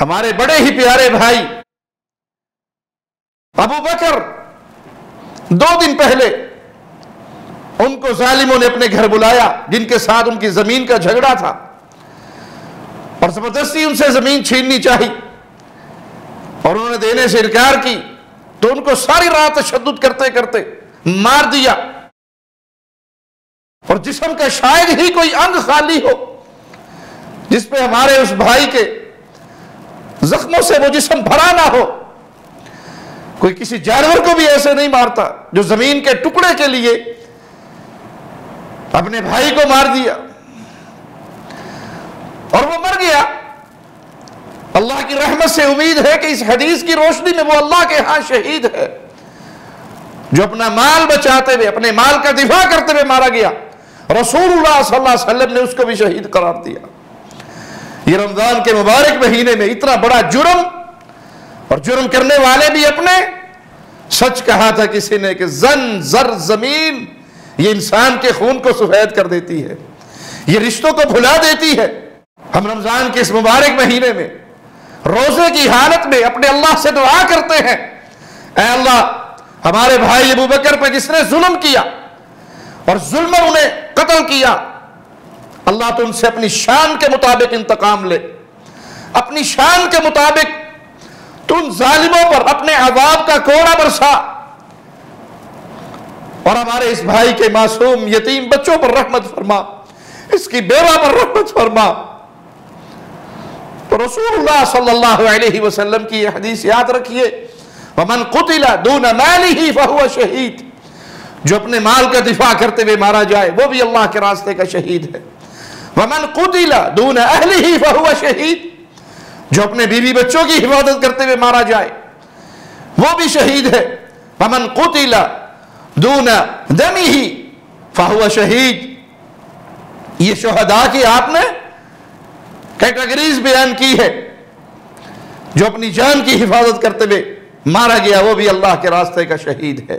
ہمارے بڑے ہی پیارے بھائی ابو بکر 2 دن پہلے ان کو ظالموں نے اپنے گھر بلایا، جن کے ساتھ ان کی زمین کا جھگڑا تھا، اور زبردستی ان سے زمین چھیننی چاہی، اور انہوں نے دینے سے انکار کی، تو ان کو ساری رات تشدد کرتے کرتے مار دیا، اور جسم کا شاید ہی کوئی انگ خالی ہو جس پہ ہمارے اس بھائی کے زخموں سے وہ جسم بھرا نہ ہو۔ کوئی کسی جانور کو بھی ایسے نہیں مارتا جو زمین کے ٹکڑے کے لیے اپنے بھائی کو مار دیا، اور وہ مر گیا۔ اللہ کی رحمت سے امید ہے کہ اس حدیث کی روشنی میں وہ اللہ کے ہاں شہید ہے جو اپنا مال بچاتے ہوئے، اپنے مال کا دفاع کرتے ہوئے مارا گیا۔ رسول اللہ صلی اللہ علیہ وسلم نے اس کو بھی شہید قرار دیا۔ یہ رمضان کے مبارک مہینے میں اتنا بڑا جرم، اور جرم کرنے والے بھی اپنے، سچ کہا تھا کسی نے کہ زر زمین یہ انسان کے خون کو سفید کر دیتی ہے، یہ رشتوں کو بھلا دیتی ہے۔ ہم رمضان کے اس مبارک مہینے میں روزے کی حالت میں اپنے اللہ سے دعا کرتے ہیں، اے اللہ ہمارے بھائی ابو بکر پہ جس نے ظلم کیا اور ظلم انہیں قتل کیا، اللہ تو ان سے اپنی شان کے مطابق انتقام لے، اپنی شان کے مطابق تو ان ظالموں پر اپنے عذاب کا کوڑا برسا، اور ہمارے اس بھائی کے معصوم یتیم بچوں پر رحمت فرما، اس کی بیوہ پر رحمت فرما۔ تو رسول اللہ صلی اللہ علیہ وسلم کی یہ حدیث یاد رکھیے، وَمَنْ قُتِلَ دُونَ مَالِهِ فَهُوَ شَهِيدٌ، جو اپنے مال کا دفاع کرتے ہوئے مارا جائے وہ بھی اللہ کے راستے کا شہید ہے۔ وَمَنْ قُتِلَ دُونَ أَهْلِهِ فَهُوَ شَهِيدٌ، جو اپنے بیوی بچوں کی حفاظت کرتے ہوئے مارا جائے وہ بھی شہید ہے۔ وَمَنْ قُتِلَ دُونَ دَمِهِ فَهُوَ شَهِيدٌ۔ یہ شہداء کی آپ نے کیٹیگریز بیان کی ہے، جو اپنی جان کی حفاظت کرتے ہوئے مارا گیا وہ بھی اللہ کے راستے کا شہید ہے۔